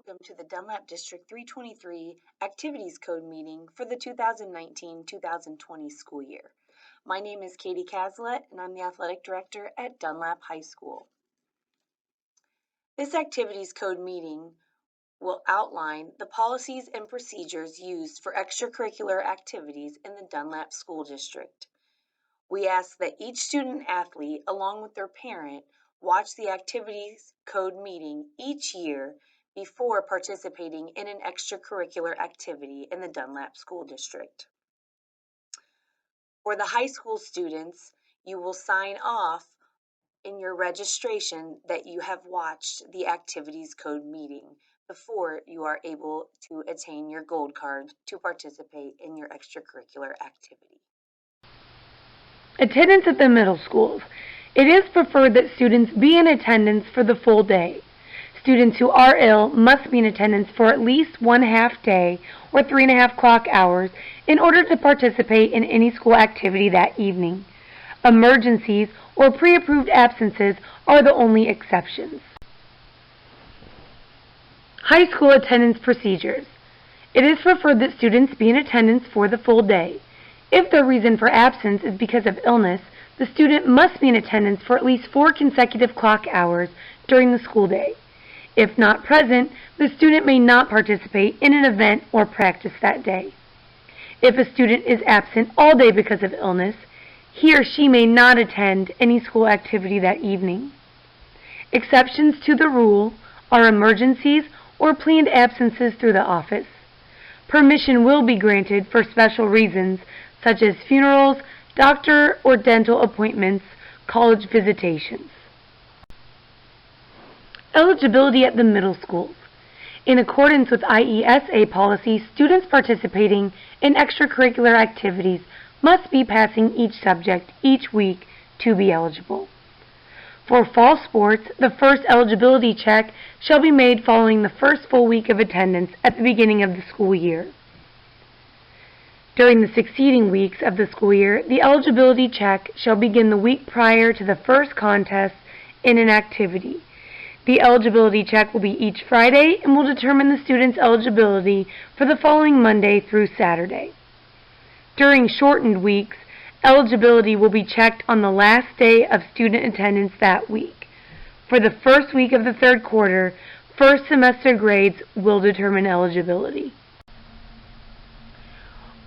Welcome to the Dunlap District 323 Activities Code meeting for the 2019-2020 school year. My name is Katie Cazalet, and I'm the Athletic Director at Dunlap High School. This Activities Code meeting will outline the policies and procedures used for extracurricular activities in the Dunlap School District. We ask that each student athlete, along with their parent, watch the Activities Code meeting each year before participating in an extracurricular activity in the Dunlap School District. For the high school students, you will sign off in your registration that you have watched the Activities Code meeting before you are able to attain your gold card to participate in your extracurricular activity. Attendance at the middle schools. It is preferred that students be in attendance for the full day. Students who are ill must be in attendance for at least 1/2 day or 3.5 clock hours in order to participate in any school activity that evening. Emergencies or pre-approved absences are the only exceptions. High school attendance procedures. It is preferred that students be in attendance for the full day. If the reason for absence is because of illness, the student must be in attendance for at least 4 consecutive clock hours during the school day. If not present, the student may not participate in an event or practice that day. If a student is absent all day because of illness, he or she may not attend any school activity that evening. Exceptions to the rule are emergencies or planned absences through the office. Permission will be granted for special reasons such as funerals, doctor or dental appointments, college visitations. Eligibility at the middle schools. In accordance with IESA policy, students participating in extracurricular activities must be passing each subject each week to be eligible. For fall sports, the first eligibility check shall be made following the first full week of attendance at the beginning of the school year. During the succeeding weeks of the school year, the eligibility check shall begin the week prior to the first contest in an activity. The eligibility check will be each Friday and will determine the student's eligibility for the following Monday through Saturday. During shortened weeks, eligibility will be checked on the last day of student attendance that week. For the first week of the third quarter, first semester grades will determine eligibility.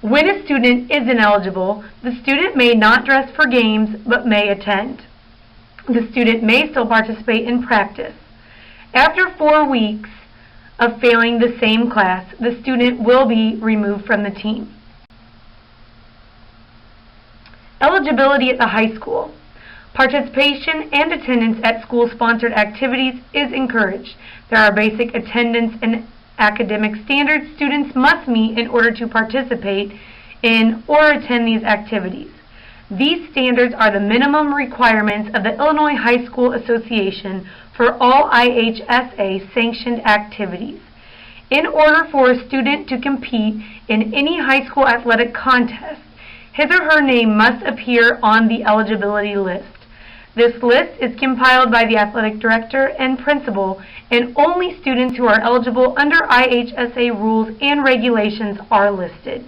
When a student is ineligible, the student may not dress for games but may attend. The student may still participate in practice. After 4 weeks of failing the same class, the student will be removed from the team. Eligibility at the high school. Participation and attendance at school-sponsored activities is encouraged. There are basic attendance and academic standards students must meet in order to participate in or attend these activities. These standards are the minimum requirements of the Illinois High School Association for all IHSA-sanctioned activities. In order for a student to compete in any high school athletic contest, his or her name must appear on the eligibility list. This list is compiled by the athletic director and principal, and only students who are eligible under IHSA rules and regulations are listed.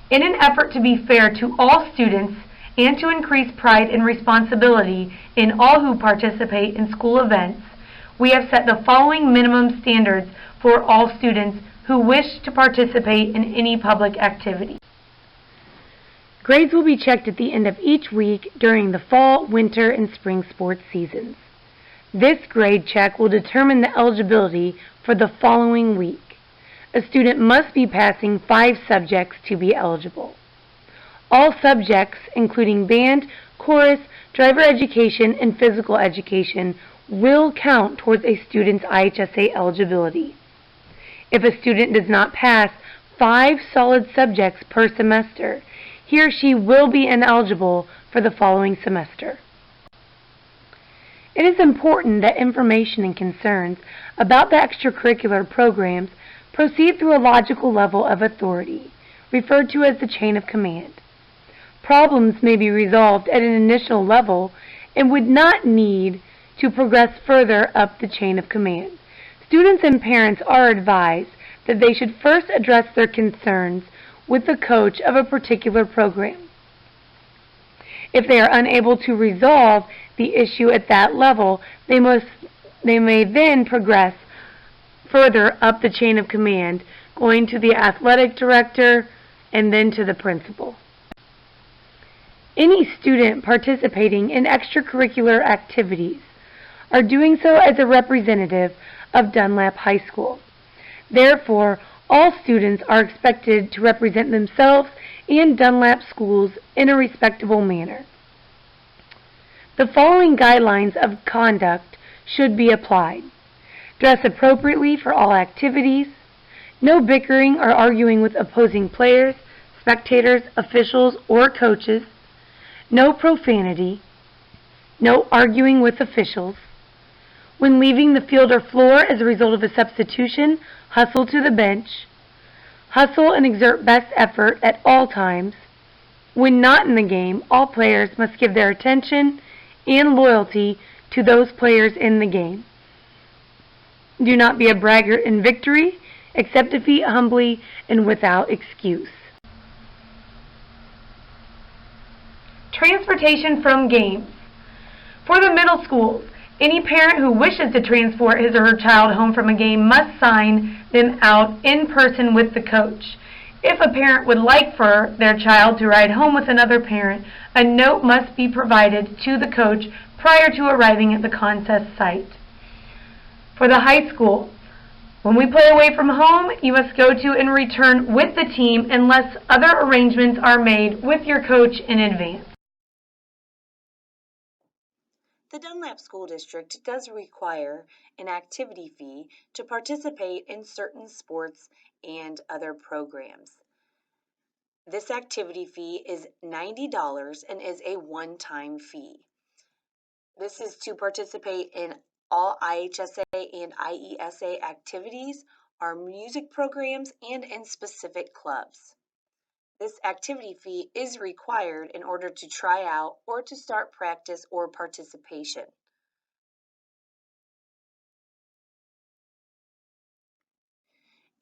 In an effort to be fair to all students and to increase pride and responsibility in all who participate in school events, we have set the following minimum standards for all students who wish to participate in any public activity. Grades will be checked at the end of each week during the fall, winter, and spring sports seasons. This grade check will determine the eligibility for the following week. A student must be passing 5 subjects to be eligible. All subjects, including band, chorus, driver education, and physical education, will count towards a student's IHSA eligibility. If a student does not pass 5 solid subjects per semester, he or she will be ineligible for the following semester. It is important that information and concerns about the extracurricular programs proceed through a logical level of authority, referred to as the chain of command. Problems may be resolved at an initial level and would not need to progress further up the chain of command. Students and parents are advised that they should first address their concerns with the coach of a particular program. If they are unable to resolve the issue at that level, they may then progress further up the chain of command, going to the athletic director and then to the principal. Any student participating in extracurricular activities are doing so as a representative of Dunlap High School. Therefore, all students are expected to represent themselves and Dunlap schools in a respectable manner. The following guidelines of conduct should be applied. Dress appropriately for all activities. No bickering or arguing with opposing players, spectators, officials, or coaches. No profanity. No arguing with officials. When leaving the field or floor as a result of a substitution, hustle to the bench. Hustle and exert best effort at all times. When not in the game, all players must give their attention and loyalty to those players in the game. Do not be a braggart in victory. Accept defeat humbly and without excuse. Transportation from games. For the middle schools, any parent who wishes to transport his or her child home from a game must sign them out in person with the coach. If a parent would like for their child to ride home with another parent, a note must be provided to the coach prior to arriving at the contest site. For the high school, when we play away from home, you must go to and return with the team unless other arrangements are made with your coach in advance. The Dunlap School District does require an activity fee to participate in certain sports and other programs. This activity fee is $90 and is a one-time fee. This is to participate in all IHSA and IESA activities, our music programs, and in specific clubs. This activity fee is required in order to try out or to start practice or participation.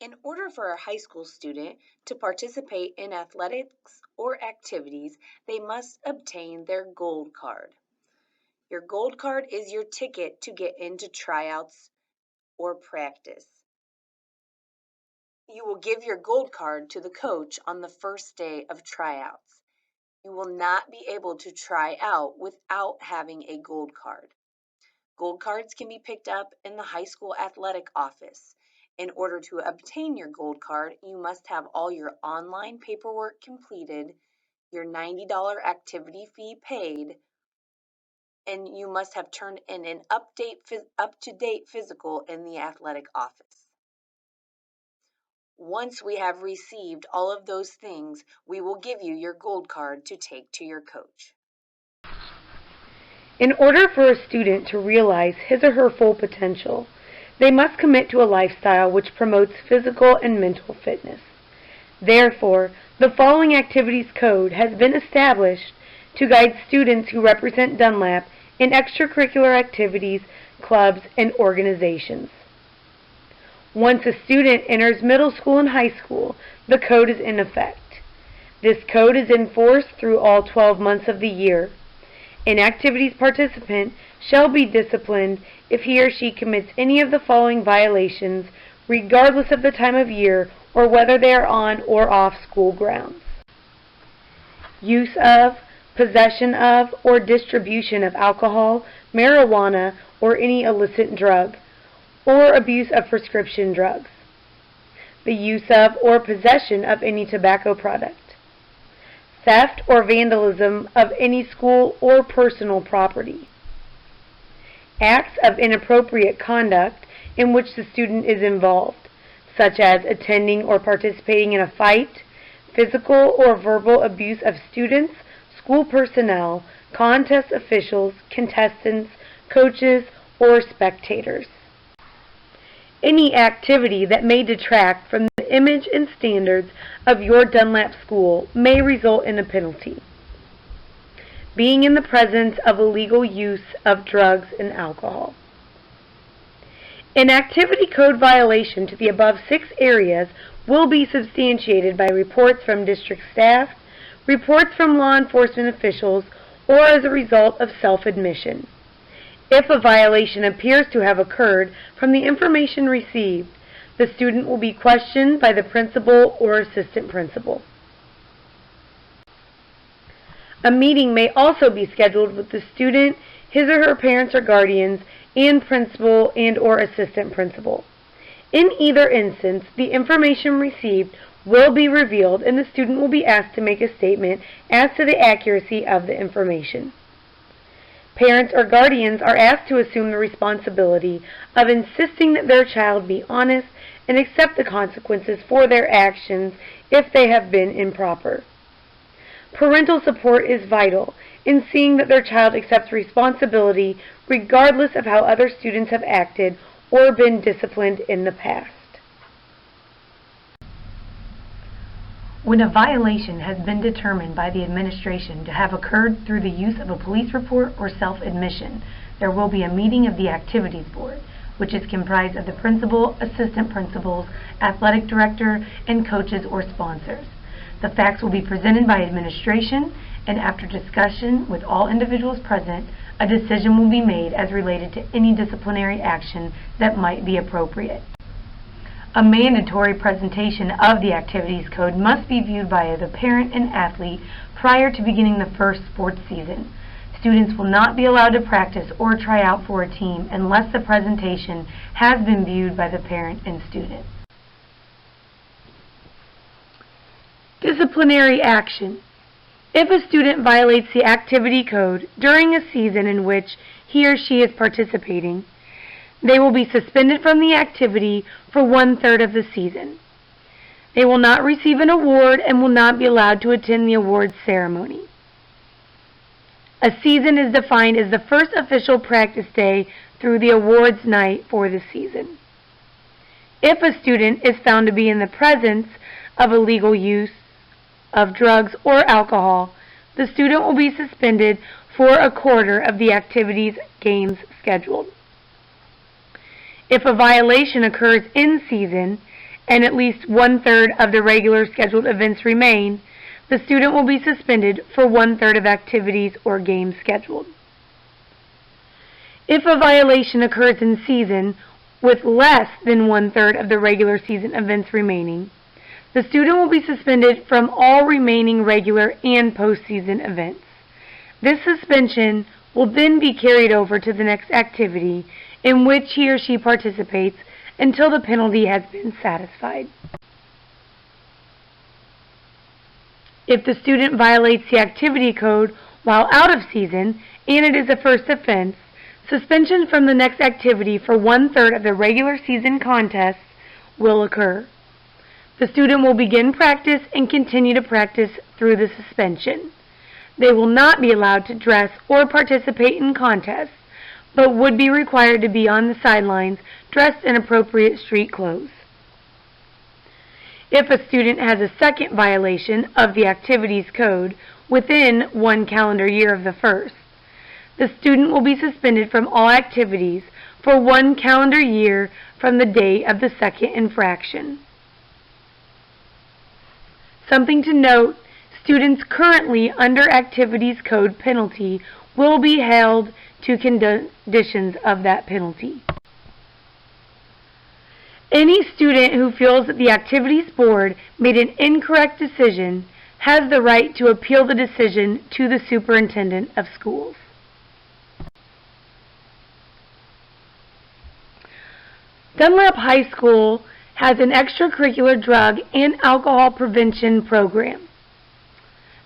In order for a high school student to participate in athletics or activities, they must obtain their gold card. Your gold card is your ticket to get into tryouts or practice. You will give your gold card to the coach on the first day of tryouts. You will not be able to try out without having a gold card. Gold cards can be picked up in the high school athletic office. In order to obtain your gold card, you must have all your online paperwork completed, your $90 activity fee paid, and you must have turned in an up-to-date physical in the athletic office. Once we have received all of those things, we will give you your gold card to take to your coach. In order for a student to realize his or her full potential, they must commit to a lifestyle which promotes physical and mental fitness. Therefore, the following activities code has been established to guide students who represent Dunlap in extracurricular activities, clubs, and organizations. Once a student enters middle school and high school, the code is in effect. This code is enforced through all 12 months of the year. An activities participant shall be disciplined if he or she commits any of the following violations, regardless of the time of year or whether they are on or off school grounds. Use of, possession of, or distribution of alcohol, marijuana, or any illicit drug, or abuse of prescription drugs. The use of or possession of any tobacco product. Theft or vandalism of any school or personal property. Acts of inappropriate conduct in which the student is involved, such as attending or participating in a fight, physical or verbal abuse of students, school personnel, contest officials, contestants, coaches, or spectators. Any activity that may detract from the image and standards of your Dunlap school may result in a penalty. Being in the presence of illegal use of drugs and alcohol. An activity code violation to the above 6 areas will be substantiated by reports from district staff, reports from law enforcement officials, or as a result of self-admission. If a violation appears to have occurred from the information received, the student will be questioned by the principal or assistant principal. A meeting may also be scheduled with the student, his or her parents or guardians, and principal and or assistant principal. In either instance, the information received will be revealed and the student will be asked to make a statement as to the accuracy of the information. Parents or guardians are asked to assume the responsibility of insisting that their child be honest and accept the consequences for their actions if they have been improper. Parental support is vital in seeing that their child accepts responsibility regardless of how other students have acted or been disciplined in the past. When a violation has been determined by the administration to have occurred through the use of a police report or self-admission, there will be a meeting of the activities board, which is comprised of the principal, assistant principals, athletic director, and coaches or sponsors. The facts will be presented by administration, and after discussion with all individuals present, a decision will be made as related to any disciplinary action that might be appropriate. A mandatory presentation of the activities code must be viewed by the parent and athlete prior to beginning the first sports season. Students will not be allowed to practice or try out for a team unless the presentation has been viewed by the parent and student. Disciplinary action. If a student violates the activity code during a season in which he or she is participating, they will be suspended from the activity for 1/3 of the season. They will not receive an award and will not be allowed to attend the awards ceremony. A season is defined as the first official practice day through the awards night for the season. If a student is found to be in the presence of illegal use of drugs or alcohol, the student will be suspended for 1/4 of the activities games scheduled. If a violation occurs in season and at least 1/3 of the regular scheduled events remain, the student will be suspended for 1/3 of activities or games scheduled. If a violation occurs in season with less than 1/3 of the regular season events remaining, the student will be suspended from all remaining regular and postseason events. This suspension will then be carried over to the next activity in which he or she participates until the penalty has been satisfied. If the student violates the activity code while out of season and it is a first offense, suspension from the next activity for 1/3 of the regular season contests will occur. The student will begin practice and continue to practice through the suspension. They will not be allowed to dress or participate in contests, but would be required to be on the sidelines dressed in appropriate street clothes. If a student has a second violation of the activities code within 1 calendar year of the first, the student will be suspended from all activities for 1 calendar year from the date of the second infraction. Something to note, students currently under activities code penalty will be held to conditions of that penalty. Any student who feels that the activities board made an incorrect decision has the right to appeal the decision to the superintendent of schools. Dunlap High School has an extracurricular drug and alcohol prevention program.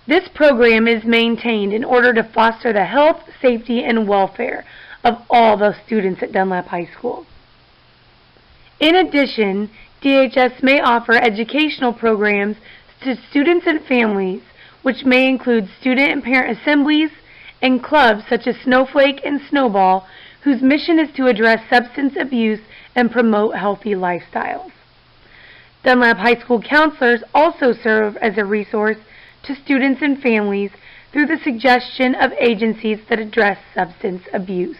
This program is maintained in order to foster the health, safety, and welfare of all the students at Dunlap High School. In addition, DHS may offer educational programs to students and families, which may include student and parent assemblies and clubs such as Snowflake and Snowball, whose mission is to address substance abuse and promote healthy lifestyles. Dunlap High School counselors also serve as a resource to students and families through the suggestion of agencies that address substance abuse.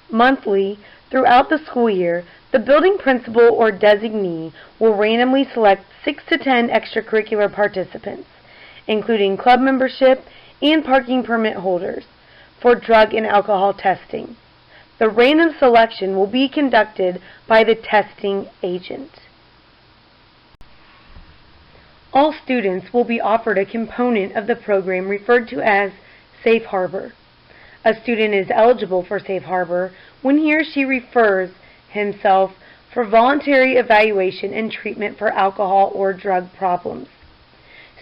Monthly, Throughout the school year, the building principal or designee will randomly select 6 to 10 extracurricular participants, including club membership and parking permit holders, for drug and alcohol testing. The random selection will be conducted by the testing agent. All students will be offered a component of the program referred to as Safe Harbor. A student is eligible for Safe Harbor when he or she refers himself for voluntary evaluation and treatment for alcohol or drug problems.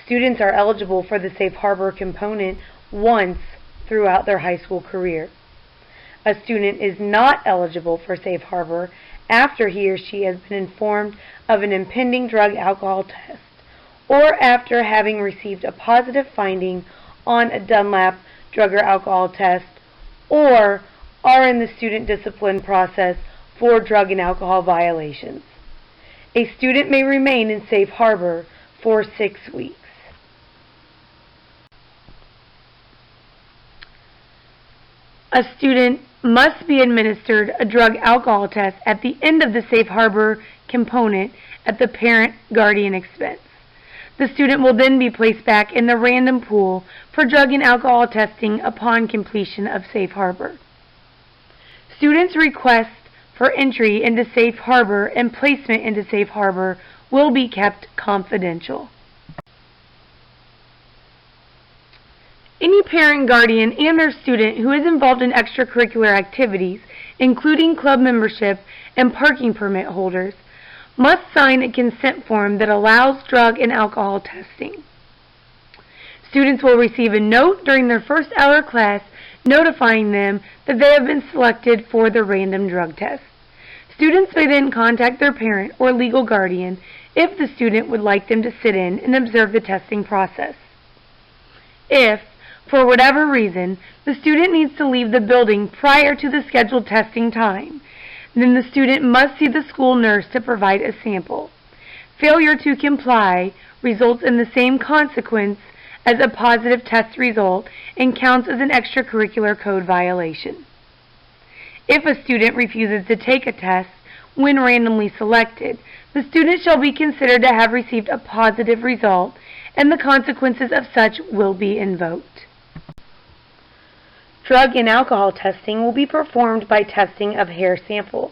Students are eligible for the Safe Harbor component once throughout their high school career. A student is not eligible for Safe Harbor after he or she has been informed of an impending drug-alcohol test or after having received a positive finding on a Dunlap drug or alcohol test, or are in the student discipline process for drug and alcohol violations. A student may remain in Safe Harbor for 6 weeks. A student must be administered a drug-alcohol test at the end of the Safe Harbor component at the parent-guardian expense. The student will then be placed back in the random pool for drug and alcohol testing upon completion of Safe Harbor. Students' requests for entry into Safe Harbor and placement into Safe Harbor will be kept confidential. Any parent, guardian, and their student who is involved in extracurricular activities, including club membership and parking permit holders, must sign a consent form that allows drug and alcohol testing. Students will receive a note during their first hour of class notifying them that they have been selected for the random drug test. Students may then contact their parent or legal guardian if the student would like them to sit in and observe the testing process. If, for whatever reason, the student needs to leave the building prior to the scheduled testing time, then the student must see the school nurse to provide a sample. Failure to comply results in the same consequence as a positive test result and counts as an extracurricular code violation. If a student refuses to take a test when randomly selected, the student shall be considered to have received a positive result, and the consequences of such will be invoked. Drug and alcohol testing will be performed by testing of hair sample.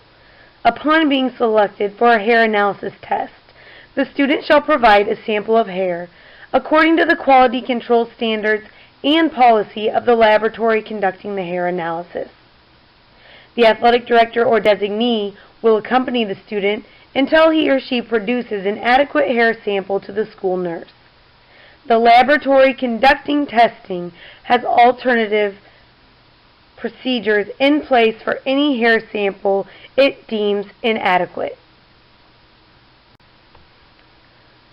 Upon being selected for a hair analysis test, the student shall provide a sample of hair according to the quality control standards and policy of the laboratory conducting the hair analysis. The athletic director or designee will accompany the student until he or she produces an adequate hair sample to the school nurse. The laboratory conducting testing has alternative procedures in place for any hair sample it deems inadequate.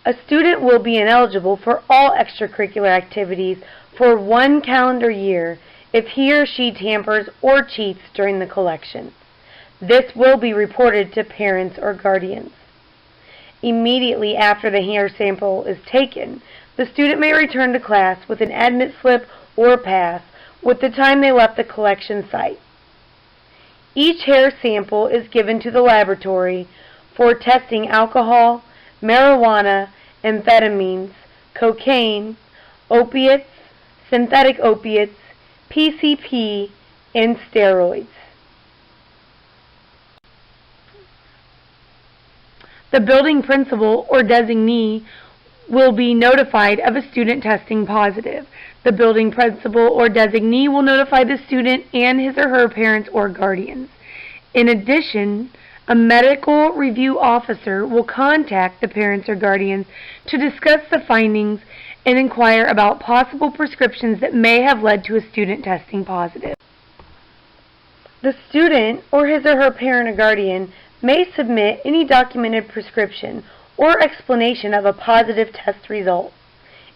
A student will be ineligible for all extracurricular activities for 1 calendar year if he or she tampers or cheats during the collection. This will be reported to parents or guardians. Immediately after the hair sample is taken, the student may return to class with an admit slip or pass with the time they left the collection site. Each hair sample is given to the laboratory for testing alcohol, marijuana, amphetamines, cocaine, opiates, synthetic opiates, PCP, and steroids. The building principal or designee will be notified of a student testing positive. The building principal or designee will notify the student and his or her parents or guardians. In addition, a medical review officer will contact the parents or guardians to discuss the findings and inquire about possible prescriptions that may have led to a student testing positive. The student or his or her parent or guardian may submit any documented prescription or explanation of a positive test result.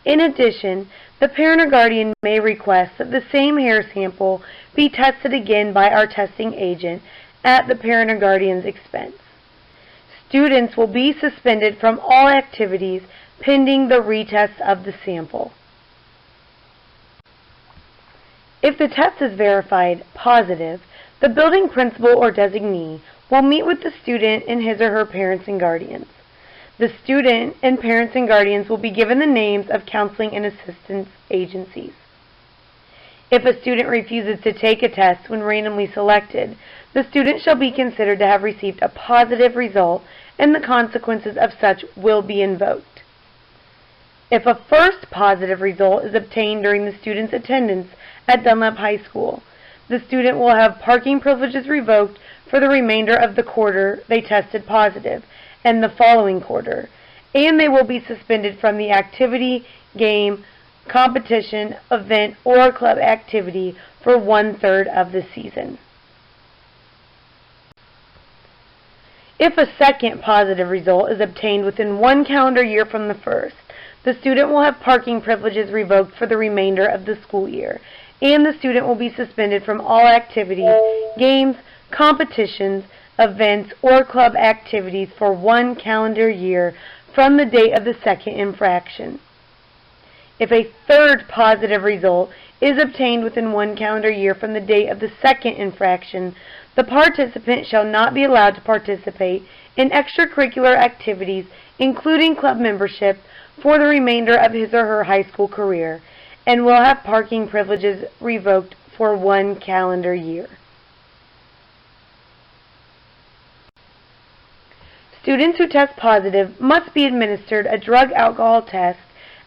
In addition, the parent or guardian may request that the same hair sample be tested again by our testing agent at the parent or guardian's expense. Students will be suspended from all activities pending the retest of the sample. If the test is verified positive, The building principal or designee will meet with the student and his or her parents and guardians. The student and parents and guardians will be given the names of counseling and assistance agencies. If a student refuses to take a test when randomly selected, the student shall be considered to have received a positive result, and the consequences of such will be invoked. If a first positive result is obtained during the student's attendance at Dunlap High School, the student will have parking privileges revoked for the remainder of the quarter they tested positive and the following quarter, and they will be suspended from the activity, game, competition, event, or club activity for 1/3 of the season. If a second positive result is obtained within 1 calendar year from the first, the student will have parking privileges revoked for the remainder of the school year, and the student will be suspended from all activities, games, competitions, events, or club activities for 1 calendar year from the date of the second infraction. If a third positive result is obtained within 1 calendar year from the date of the second infraction, the participant shall not be allowed to participate in extracurricular activities, including club membership, for the remainder of his or her high school career, and will have parking privileges revoked for 1 calendar year. Students who test positive must be administered a drug-alcohol test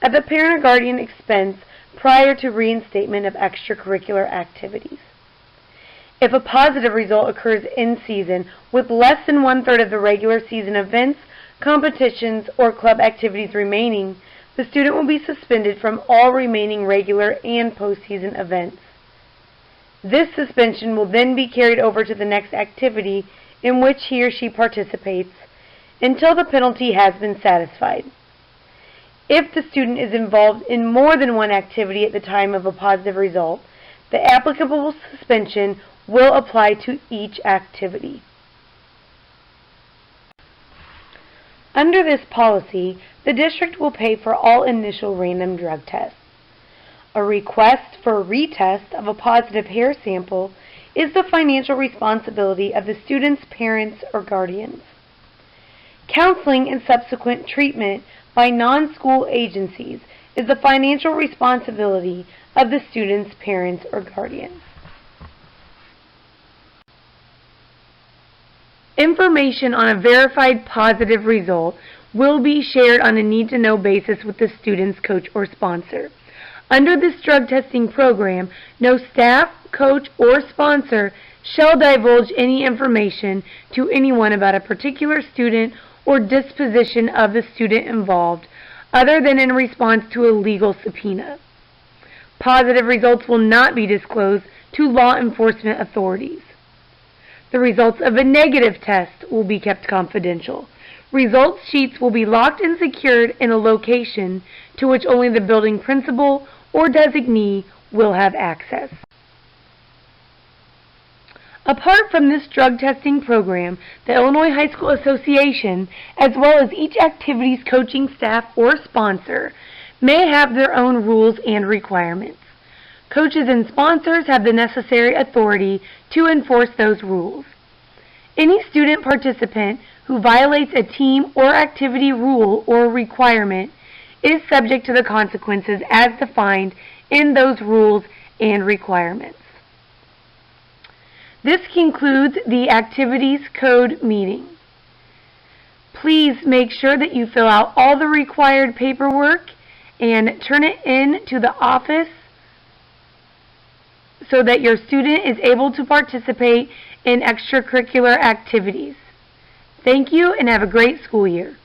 at the parent or guardian expense prior to reinstatement of extracurricular activities. If a positive result occurs in season with less than 1/3 of the regular season events, competitions, or club activities remaining, the student will be suspended from all remaining regular and postseason events. This suspension will then be carried over to the next activity in which he or she participates until the penalty has been satisfied. If the student is involved in more than one activity at the time of a positive result, the applicable suspension will apply to each activity. Under this policy, the district will pay for all initial random drug tests. A request for a retest of a positive hair sample is the financial responsibility of the student's parents or guardians. Counseling and subsequent treatment by non-school agencies is the financial responsibility of the student's parents or guardians. Information on a verified positive result will be shared on a need-to-know basis with the student's coach or sponsor. Under this drug testing program, no staff, coach, or sponsor shall divulge any information to anyone about a particular student or disposition of the student involved, other than in response to a legal subpoena. Positive results will not be disclosed to law enforcement authorities. The results of a negative test will be kept confidential. Results sheets will be locked and secured in a location to which only the building principal or designee will have access. Apart from this drug testing program, the Illinois High School Association, as well as each activity's coaching staff or sponsor, may have their own rules and requirements. Coaches and sponsors have the necessary authority to enforce those rules. Any student participant who violates a team or activity rule or requirement is subject to the consequences as defined in those rules and requirements. This concludes the Activities Code meeting. Please make sure that you fill out all the required paperwork and turn it in to the office so that your student is able to participate in extracurricular activities. Thank you and have a great school year.